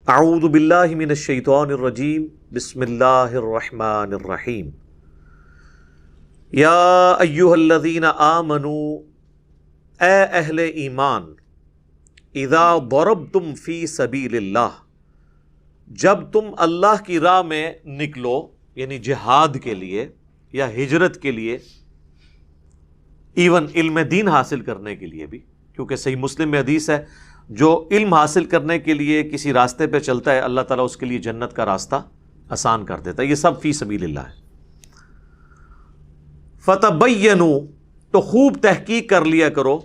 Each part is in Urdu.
اعوذ باللہ من الشیطان الرجیم بسم اللہ الرحمن الرحیم یا ایہا الذین آمنوا اے اہل ایمان اذا ضربتم فی سبیل اللہ جب تم اللہ کی راہ میں نکلو یعنی جہاد کے لیے یا ہجرت کے لیے، ایون علم دین حاصل کرنے کے لیے بھی، کیونکہ صحیح مسلم میں حدیث ہے جو علم حاصل کرنے کے لیے کسی راستے پہ چلتا ہے اللہ تعالیٰ اس کے لیے جنت کا راستہ آسان کر دیتا ہے۔ یہ سب فی سبیل اللہ ہے۔ فتبینوا تو خوب تحقیق کر لیا کرو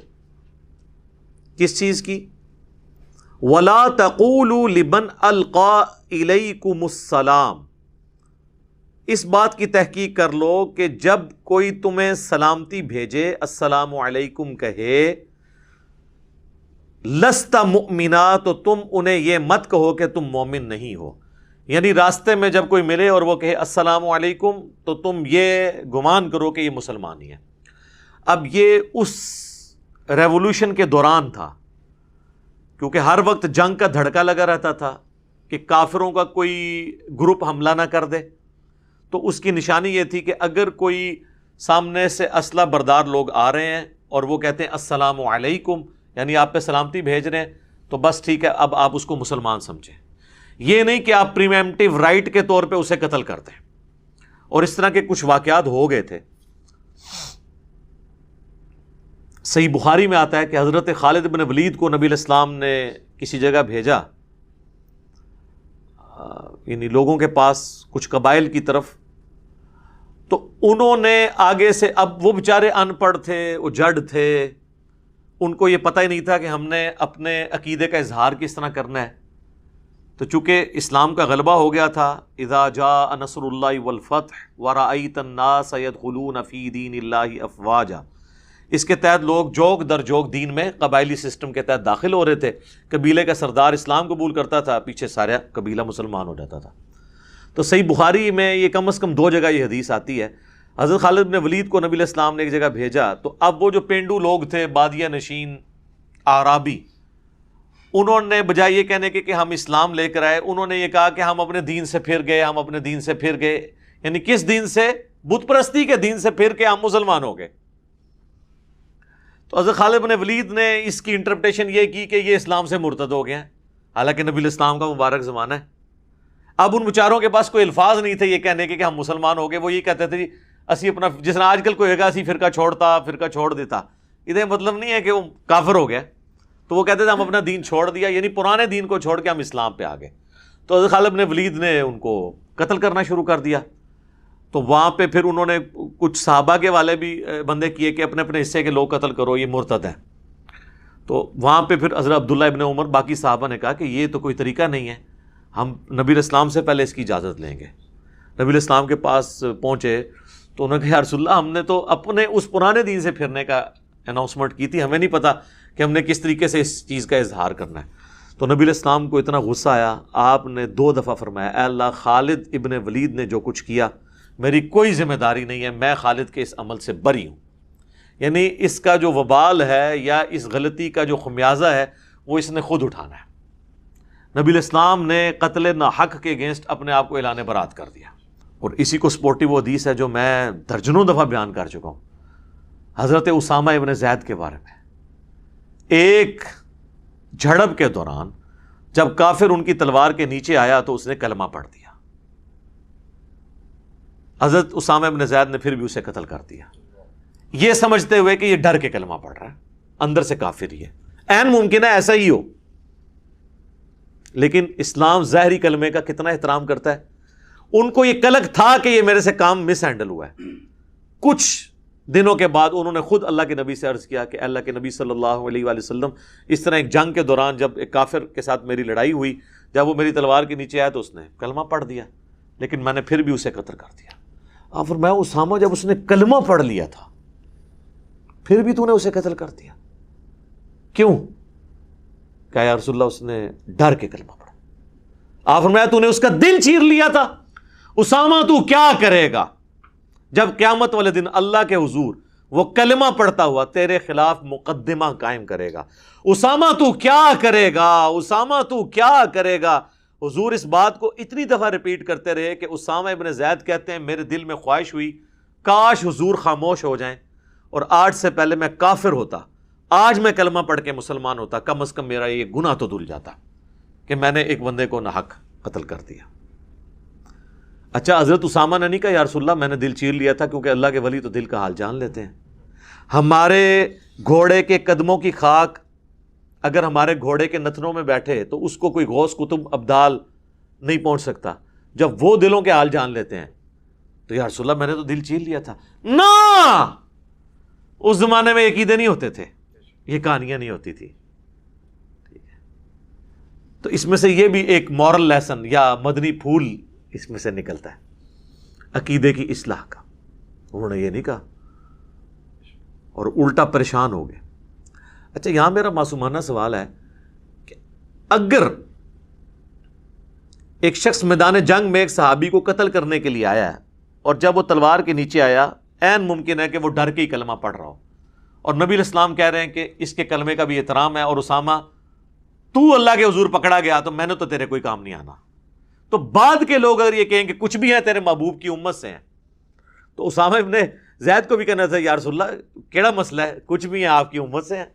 کس چیز کی؟ ولا تقولوا لمن القى الیکم السلام، اس بات کی تحقیق کر لو کہ جب کوئی تمہیں سلامتی بھیجے، السلام علیکم کہے، لست مؤمنا تو تم انہیں یہ مت کہو کہ تم مومن نہیں ہو، یعنی راستے میں جب کوئی ملے اور وہ کہے السلام علیکم تو تم یہ گمان کرو کہ یہ مسلمان ہی ہے۔ اب یہ اس ریولوشن کے دوران تھا، کیونکہ ہر وقت جنگ کا دھڑکا لگا رہتا تھا کہ کافروں کا کوئی گروپ حملہ نہ کر دے، تو اس کی نشانی یہ تھی کہ اگر کوئی سامنے سے اسلحہ بردار لوگ آ رہے ہیں اور وہ کہتے ہیں السلام علیکم یعنی آپ پہ سلامتی بھیج رہے ہیں، تو بس ٹھیک ہے، اب آپ اس کو مسلمان سمجھیں، یہ نہیں کہ آپ پریمپٹیو رائٹ کے طور پہ اسے قتل کر دیں۔ اور اس طرح کے کچھ واقعات ہو گئے تھے۔ صحیح بخاری میں آتا ہے کہ حضرت خالد بن ولید کو نبی علیہ السلام نے کسی جگہ بھیجا، یعنی لوگوں کے پاس کچھ قبائل کی طرف، تو انہوں نے آگے سے، اب وہ بیچارے ان پڑھ تھے، وہ جڑ تھے، ان کو یہ پتہ ہی نہیں تھا کہ ہم نے اپنے عقیدے کا اظہار کس طرح کرنا ہے۔ تو چونکہ اسلام کا غلبہ ہو گیا تھا، اذا جاء نصر اللہ والفتح ورأیت الناس يدخلون فی دین اللہ افواجا، اس کے تحت لوگ جوک در جوک دین میں قبائلی سسٹم کے تحت داخل ہو رہے تھے۔ قبیلے کا سردار اسلام قبول کرتا تھا، پیچھے سارا قبیلہ مسلمان ہو جاتا تھا۔ تو صحیح بخاری میں یہ کم از کم 2 جگہ یہ حدیث آتی ہے۔ حضرت خالد بن ولید کو نبی علیہ السلام نے ایک جگہ بھیجا، تو اب وہ جو پینڈو لوگ تھے، بادیہ نشین اعرابی، انہوں نے بجائے یہ کہنے کے کہ ہم اسلام لے کر آئے، انہوں نے یہ کہا کہ ہم اپنے دین سے پھر گئے، ہم اپنے دین سے پھر گئے، یعنی کس دین سے؟ بت پرستی کے دین سے پھر کے ہم مسلمان ہو گئے۔ تو حضرت خالد بن ولید نے اس کی انٹرپریٹیشن یہ کی کہ یہ اسلام سے مرتد ہو گئے ہیں، حالانکہ نبی علیہ السلام کا مبارک زمانہ ہے۔ اب ان بیچاروں کے پاس کوئی الفاظ نہیں تھے یہ کہنے کے کہ ہم مسلمان ہو گئے، وہ یہ کہتے تھے جی اسی اپنا، جس طرح آج کل کوئی ہوگا اسی فرقہ چھوڑ دیتا، یہ مطلب نہیں ہے کہ وہ کافر ہو گیا، تو وہ کہتے تھے ہم اپنا دین چھوڑ دیا، یعنی پرانے دین کو چھوڑ کے ہم اسلام پہ آ گئے۔ تو حضرت خالد بن ولید نے ان کو قتل کرنا شروع کر دیا۔ تو وہاں پہ پھر انہوں نے کچھ صحابہ کے والے بھی بندے کیے کہ اپنے اپنے حصے کے لوگ قتل کرو، یہ مرتد ہیں۔ تو وہاں پہ پھر حضرت عبداللہ ابن عمر باقی صحابہ نے کہا کہ یہ تو کوئی طریقہ نہیں ہے، ہم نبی علیہ السلام سے پہلے اس کی اجازت لیں گے۔ نبی علیہ السلام کے پاس پہنچے تو انہوں نے کہا یا رسول اللہ، ہم نے تو اپنے اس پرانے دین سے پھرنے کا اناؤنسمنٹ کی تھی، ہمیں نہیں پتا کہ ہم نے کس طریقے سے اس چیز کا اظہار کرنا ہے۔ تو نبی علیہ السلام کو اتنا غصہ آیا، آپ نے 2 دفعہ فرمایا اے اللہ، خالد ابن ولید نے جو کچھ کیا میری کوئی ذمہ داری نہیں ہے، میں خالد کے اس عمل سے بری ہوں، یعنی اس کا جو وبال ہے یا اس غلطی کا جو خمیازہ ہے وہ اس نے خود اٹھانا ہے۔ نبی علیہ السلام نے قتل ناحق کے اگینسٹ اپنے آپ کو اعلان برات کر دیا۔ اور اسی کو سپورٹی وہ حدیث ہے جو میں درجنوں دفعہ بیان کر چکا ہوں، حضرت اسامہ ابن زید کے بارے میں۔ ایک جھڑپ کے دوران جب کافر ان کی تلوار کے نیچے آیا تو اس نے کلمہ پڑھ دیا، حضرت اسامہ ابن زید نے پھر بھی اسے قتل کر دیا، یہ سمجھتے ہوئے کہ یہ ڈر کے کلمہ پڑھ رہا ہے، اندر سے کافر ہی ہے۔ عین ممکن ہے ایسا ہی ہو، لیکن اسلام ظاہری کلمے کا کتنا احترام کرتا ہے۔ ان کو یہ کلک تھا کہ یہ میرے سے کام مس ہینڈل ہوا ہے۔ کچھ دنوں کے بعد انہوں نے خود اللہ کے نبی سے عرض کیا کہ اللہ کے نبی صلی اللہ علیہ وآلہ وسلم، اس طرح ایک جنگ کے دوران جب ایک کافر کے ساتھ میری لڑائی ہوئی، جب وہ میری تلوار کے نیچے آیا تو اس نے کلمہ پڑھ دیا، لیکن میں نے پھر بھی اسے قتل کر دیا۔ آپ فرمایا اسامہ، جب اس نے کلمہ پڑھ لیا تھا پھر بھی تو نے اسے قتل کر دیا، کیوں؟ کہا یا رسول اللہ، اس نے ڈر کے کلمہ پڑھا۔ آپ فرمایا تو نے اس کا دل چیر لیا تھا۔ اسامہ تو کیا کرے گا جب قیامت والے دن اللہ کے حضور وہ کلمہ پڑھتا ہوا تیرے خلاف مقدمہ قائم کرے گا؟ اسامہ تو کیا کرے گا؟ اسامہ تو کیا کرے گا؟ حضور اس بات کو اتنی دفعہ ریپیٹ کرتے رہے کہ اسامہ ابن زید کہتے ہیں میرے دل میں خواہش ہوئی کاش حضور خاموش ہو جائیں اور آج سے پہلے میں کافر ہوتا، آج میں کلمہ پڑھ کے مسلمان ہوتا، کم از کم میرا یہ گناہ تو دھل جاتا کہ میں نے ایک بندے کو ناحق قتل کر دیا۔ اچھا حضرت اسامہ نے نہیں کہا یا رسول اللہ میں نے دل چیر لیا تھا، کیونکہ اللہ کے ولی تو دل کا حال جان لیتے ہیں۔ ہمارے گھوڑے کے قدموں کی خاک اگر ہمارے گھوڑے کے نتنوں میں بیٹھے تو اس کو کوئی غوث کتب ابدال نہیں پہنچ سکتا، جب وہ دلوں کے حال جان لیتے ہیں تو یا رسول اللہ میں نے تو دل چیر لیا تھا۔ نا، اس زمانے میں عقیدے نہیں ہوتے تھے، یہ کہانیاں نہیں ہوتی تھی۔ تو اس میں سے یہ بھی ایک مورل لیسن یا مدنی پھول اس میں سے نکلتا ہے عقیدے کی اصلاح کا۔ انہوں نے یہ نہیں کہا اور الٹا پریشان ہو گئے۔ اچھا یہاں میرا معصومانہ سوال ہے کہ اگر ایک شخص میدان جنگ میں ایک صحابی کو قتل کرنے کے لیے آیا ہے اور جب وہ تلوار کے نیچے آیا عین ممکن ہے کہ وہ ڈر کے ہی کلمہ پڑھ رہا ہو، اور نبی علیہ السلام کہہ رہے ہیں کہ اس کے کلمے کا بھی احترام ہے، اور اسامہ تو اللہ کے حضور پکڑا گیا تو میں نے تو تیرے کوئی کام نہیں آنا، تو بعد کے لوگ اگر یہ کہیں کہ کچھ بھی ہیں تیرے محبوب کی امت سے ہیں، تو اسامہ ابن زید کو بھی کہنا تھا یا رسول اللہ کیڑا مسئلہ ہے، کچھ بھی ہیں آپ کی امت سے ہیں۔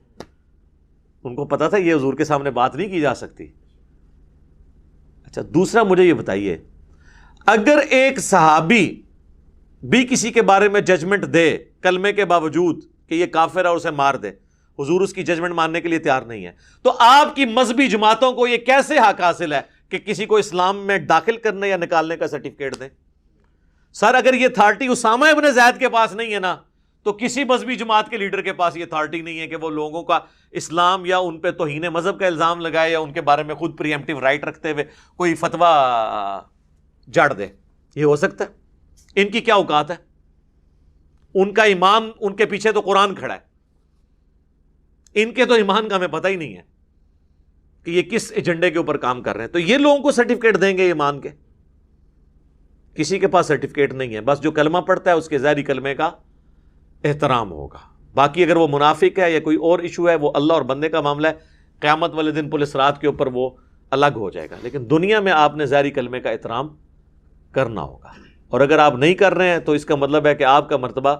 ان کو پتا تھا یہ حضور کے سامنے بات نہیں کی جا سکتی۔ اچھا دوسرا مجھے یہ بتائیے، اگر ایک صحابی بھی کسی کے بارے میں ججمنٹ دے کلمے کے باوجود کہ یہ کافر ہے اور اسے مار دے، حضور اس کی ججمنٹ ماننے کے لیے تیار نہیں ہے، تو آپ کی مذہبی جماعتوں کو یہ کیسے حق حاصل ہے کہ کسی کو اسلام میں داخل کرنے یا نکالنے کا سرٹیفکیٹ دیں؟ سر اگر یہ اتھارٹی اسامہ ابن زید کے پاس نہیں ہے نا، تو کسی مذہبی جماعت کے لیڈر کے پاس یہ اتھارٹی نہیں ہے کہ وہ لوگوں کا اسلام یا ان پہ توہین مذہب کا الزام لگائے یا ان کے بارے میں خود پری ایمپٹیو رائٹ رکھتے ہوئے کوئی فتویٰ جاڑ دے۔ یہ ہو سکتا ہے؟ ان کی کیا اوقات ہے؟ ان کا ایمان، ان کے پیچھے تو قرآن کھڑا ہے، ان کے تو ایمان کا ہمیں پتہ ہی نہیں ہے کہ یہ کس ایجنڈے کے اوپر کام کر رہے ہیں، تو یہ لوگوں کو سرٹیفکیٹ دیں گے ایمان کے؟ کسی کے پاس سرٹیفکیٹ نہیں ہے، بس جو کلمہ پڑھتا ہے اس کے ظاہری کلمے کا احترام ہوگا، باقی اگر وہ منافق ہے یا کوئی اور ایشو ہے وہ اللہ اور بندے کا معاملہ ہے، قیامت والے دن پولیس رات کے اوپر وہ الگ ہو جائے گا، لیکن دنیا میں آپ نے ظاہری کلمے کا احترام کرنا ہوگا، اور اگر آپ نہیں کر رہے ہیں تو اس کا مطلب ہے کہ آپ کا مرتبہ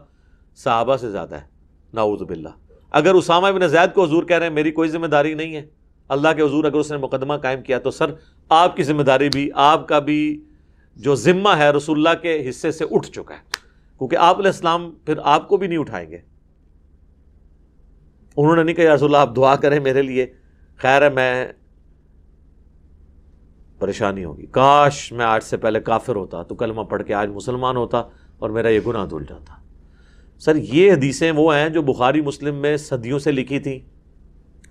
صحابہ سے زیادہ ہے، نعوذ باللہ۔ اگر اسامہ بن زید کو حضور کہہ رہے ہیں میری کوئی ذمہ داری نہیں ہے، اللہ کے حضور اگر اس نے مقدمہ قائم کیا تو سر آپ کی ذمہ داری بھی، آپ کا بھی جو ذمہ ہے رسول اللہ کے حصے سے اٹھ چکا ہے، کیونکہ آپ علیہ السلام پھر آپ کو بھی نہیں اٹھائیں گے۔ انہوں نے نہیں کہا یا رسول اللہ آپ دعا کریں میرے لیے، خیر ہے میں پریشانی ہوگی، کاش میں آج سے پہلے کافر ہوتا تو کلمہ پڑھ کے آج مسلمان ہوتا اور میرا یہ گناہ دھل جاتا۔ سر یہ حدیثیں وہ ہیں جو بخاری مسلم میں صدیوں سے لکھی تھیں،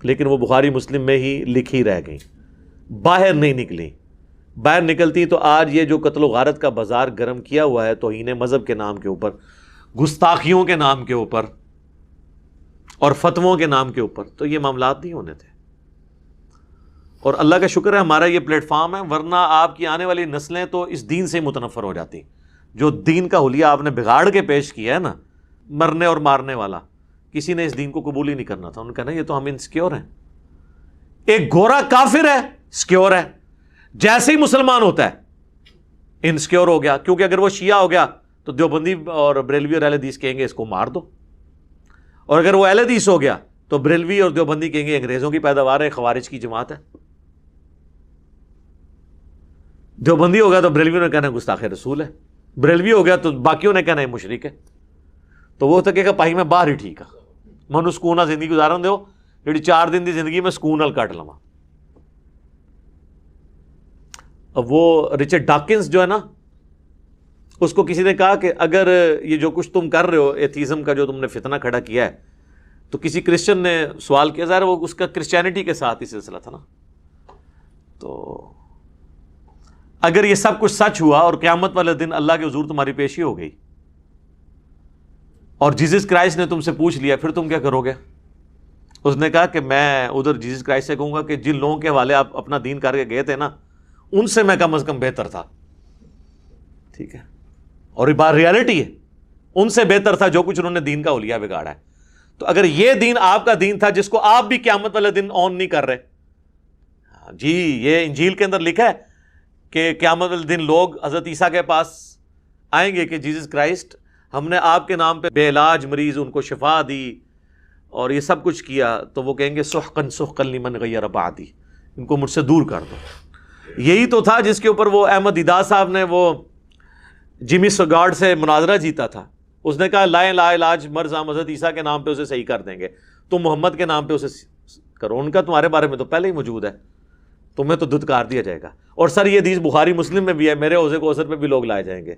لیکن وہ بخاری مسلم میں ہی لکھی رہ گئیں، باہر نہیں نکلی۔ باہر نکلتی تو آج یہ جو قتل و غارت کا بازار گرم کیا ہوا ہے توہین مذہب کے نام کے اوپر، گستاخیوں کے نام کے اوپر اور فتووں کے نام کے اوپر، تو یہ معاملات نہیں ہونے تھے۔ اور اللہ کا شکر ہے ہمارا یہ پلیٹ فارم ہے، ورنہ آپ کی آنے والی نسلیں تو اس دین سے متنفر ہو جاتی۔ جو دین کا حلیہ آپ نے بگاڑ کے پیش کیا ہے نا، مرنے اور مارنے والا، کسی نے اس دین کو قبول ہی نہیں کرنا تھا۔ انہوں نے کہا یہ تو ہم انسیکیور ہیں۔ ایک گورا کافر ہے، سیکیور ہے، جیسے ہی مسلمان ہوتا ہے انسیکیور ہو گیا، کیونکہ اگر وہ شیعہ ہو گیا تو دیوبندی اور بریلوی اور اہل حدیث کہیں گے اس کو مار دو، اور اگر وہ اہل حدیث ہو گیا تو بریلوی اور دیوبندی کہیں گے انگریزوں کی پیداوار ہے، خوارج کی جماعت ہے۔ دیوبندی ہو گیا تو بریلویوں نے کہنا گستاخ رسول ہے، بریلوی ہو گیا تو باقیوں نے کہنا ہے مشرک ہے۔ تو وہ تو کہے گا پائی میں باہر ہی ٹھیک ہے، منو سکون زندگی گزارن دیو، جڑی 4 دن دی زندگی میں سکون نال کٹ لواں۔ اب وہ رچرڈ ڈاکنز جو ہے نا، اس کو کسی نے کہا کہ اگر یہ جو کچھ تم کر رہے ہو ایتھیزم کا جو تم نے فتنہ کھڑا کیا ہے، تو کسی کرسچن نے سوال کیا، ظاہر وہ اس کا کرسچینٹی کے ساتھ ہی سلسلہ تھا نا، تو اگر یہ سب کچھ سچ ہوا اور قیامت والے دن اللہ کے حضور تمہاری پیشی ہو گئی اور جیزس کرائسٹ نے تم سے پوچھ لیا، پھر تم کیا کرو گے؟ اس نے کہا کہ میں ادھر جیزس کرائسٹ سے کہوں گا کہ جن لوگوں کے حوالے آپ اپنا دین کر کے گئے تھے نا، ان سے میں کم از کم بہتر تھا، ٹھیک ہے، اور یہ بات ریالٹی ہے، ان سے بہتر تھا جو کچھ انہوں نے دین کا حلیہ بگاڑا ہے۔ تو اگر یہ دین آپ کا دین تھا جس کو آپ بھی قیامت والے دن آن نہیں کر رہے، جی یہ انجیل کے اندر لکھا ہے کہ قیامت والے دن لوگ حضرت عیسیٰ کے پاس آئیں گے کہ جیزس کرائسٹ ہم نے آپ کے نام پہ بے علاج مریض ان کو شفا دی اور یہ سب کچھ کیا، تو وہ کہیں گے سحقن سحقن لمن غیر بعدی، ان کو مجھ سے دور کر دو۔ یہی تو تھا جس کے اوپر وہ احمد دیدار صاحب نے وہ جمی سگارڈ سے مناظرہ جیتا تھا۔ اس نے کہا لا علاج مرض ہم حضرت عیسیٰ کے نام پہ اسے صحیح کر دیں گے، تم محمد کے نام پہ اسے کرو، ان کا تمہارے بارے میں تو پہلے ہی موجود ہے، تمہیں تو دھتکار دیا جائے گا۔ اور سر یہ حدیث بخاری مسلم میں بھی ہے، میرے حوضے کو اثر پہ بھی لوگ لائے جائیں گے،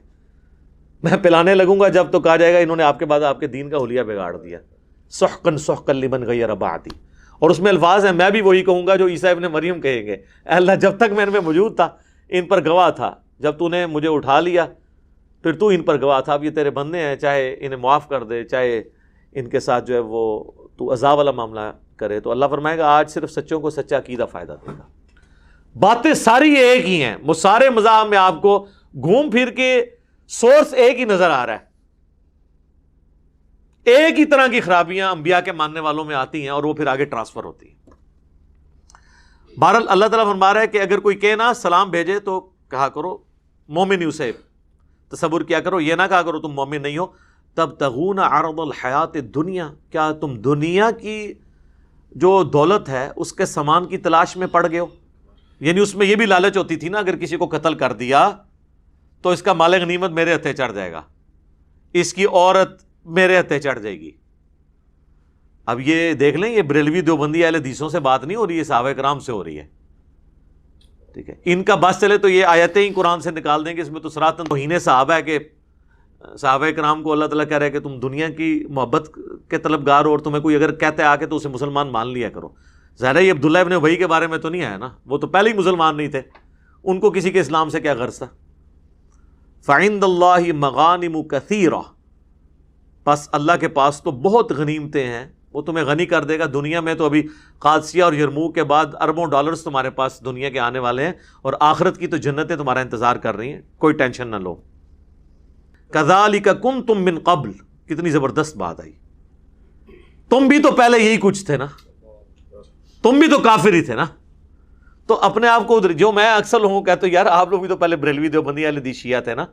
میں پلانے لگوں گا جب تو کہا جائے گا انہوں نے آپ کے بعد آپ کے دین کا حلیہ بگاڑ دیا۔ سحقن سحقن لمن غیر بعدی، اور اس میں الفاظ ہیں، میں بھی وہی کہوں گا جو عیسیٰ ابن مریم کہیں گے، اے اللہ جب تک میں ان میں موجود تھا ان پر گواہ تھا، جب تو نے مجھے اٹھا لیا پھر تو ان پر گواہ تھا، اب یہ تیرے بندے ہیں، چاہے انہیں معاف کر دے، چاہے ان کے ساتھ جو ہے وہ تو عذاب والا معاملہ کرے۔ تو اللہ فرمائے گا آج صرف سچوں کو سچا عقیدہ فائدہ دے گا۔ باتیں ساری ایک ہی ہیں، وہ سارے مذاہب میں آپ کو گھوم پھر کے سورس ایک ہی نظر آ رہا ہے، ایک ہی طرح کی خرابیاں انبیاء کے ماننے والوں میں آتی ہیں اور وہ پھر آگے ٹرانسفر ہوتی ہیں۔ بہرحال اللہ تعالیٰ فرما رہا ہے کہ اگر کوئی کہنا سلام بھیجے تو کہا کرو مومن ہی، اسے تصور کیا کرو، یہ نہ کہا کرو تم مومن نہیں ہو۔ تب تغون عرض الحیات الدنیا، کیا تم دنیا کی جو دولت ہے اس کے سامان کی تلاش میں پڑ گئے ہو؟ یعنی اس میں یہ بھی لالچ ہوتی تھی نا، اگر کسی کو قتل کر دیا تو اس کا مال غنیمت میرے ہتھے چڑھ جائے گا، اس کی عورت میرے ہتھے چڑھ جائے گی۔ اب یہ دیکھ لیں، یہ بریلوی دیوبندی اہل حدیثوں سے بات نہیں ہو رہی ہے، صحابہ کرام سے ہو رہی ہے، ٹھیک ہے۔ ان کا بس چلے تو یہ آیتیں ہی قرآن سے نکال دیں گے، اس میں تو صراحتاً توہین صحابہ ہے کہ صحابہ کرام کو اللہ تعالیٰ کہہ رہا ہے کہ تم دنیا کی محبت کے طلبگار ہو، اور تمہیں کوئی اگر کہتے آ کے تو اسے مسلمان مان لیا کرو۔ ظاہر ہے یہ عبداللہ ابن ابی کے بارے میں تو نہیں آیا نا، وہ تو پہلے ہی مسلمان نہیں تھے، ان کو کسی کے اسلام سے کیا غرض تھا۔ فعند اللہ مغانم کثیرہ، پس اللہ کے پاس تو بہت غنیمتیں ہیں، وہ تمہیں غنی کر دے گا۔ دنیا میں تو ابھی قادسیہ اور یرموک کے بعد اربوں ڈالرز تمہارے پاس دنیا کے آنے والے ہیں، اور آخرت کی تو جنتیں تمہارا انتظار کر رہی ہیں، کوئی ٹینشن نہ لو۔ کذالک کنتم من قبل، کتنی زبردست بات آئی، تم بھی تو پہلے یہی کچھ تھے نا، تم بھی تو کافر ہی تھے نا۔ تو اپنے آپ کو جو میں اکثر لوگوں کو کہتا ہوں، یار آپ لوگ بھی تو پہلے بریلوی دیوبندی اہل حدیث شیعہ تھے نا،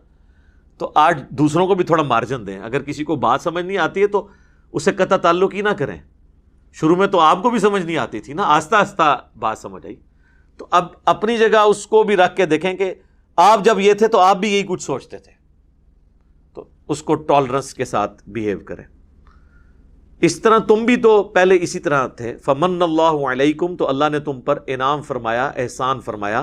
تو آج دوسروں کو بھی تھوڑا مارجن دیں۔ اگر کسی کو بات سمجھ نہیں آتی ہے تو اسے قطع تعلق ہی نہ کریں۔ شروع میں تو آپ کو بھی سمجھ نہیں آتی تھی نا، آہستہ آہستہ بات سمجھ آئی، تو اب اپنی جگہ اس کو بھی رکھ کے دیکھیں کہ آپ جب یہ تھے تو آپ بھی یہی کچھ سوچتے تھے، تو اس کو ٹالرنس کے ساتھ بیہیو کریں۔ اس طرح تم بھی تو پہلے اسی طرح تھے۔ فمن اللہ علیکم، تو اللہ نے تم پر انعام فرمایا، احسان فرمایا۔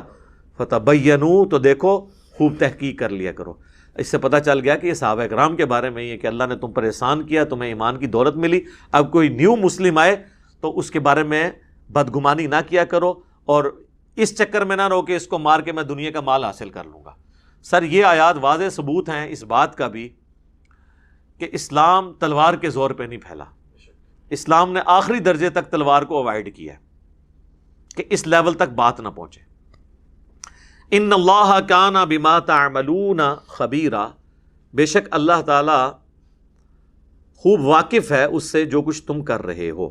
فتبینوا، تو دیکھو خوب تحقیق کر لیا کرو۔ اس سے پتہ چل گیا کہ یہ صحابہ کرام کے بارے میں یہ کہ اللہ نے تم پر احسان کیا، تمہیں ایمان کی دولت ملی۔ اب کوئی نیو مسلم آئے تو اس کے بارے میں بدگمانی نہ کیا کرو، اور اس چکر میں نہ رہو کہ اس کو مار کے میں دنیا کا مال حاصل کر لوں گا۔ سر یہ آیات واضح ثبوت ہیں اس بات کا بھی کہ اسلام تلوار کے زور پہ نہیں پھیلا، اسلام نے آخری درجے تک تلوار کو اوائڈ کیا کہ اس لیول تک بات نہ پہنچے۔ ان اللہ کان بما تعملون خبیرا، بے شک اللہ تعالی خوب واقف ہے اس سے جو کچھ تم کر رہے ہو۔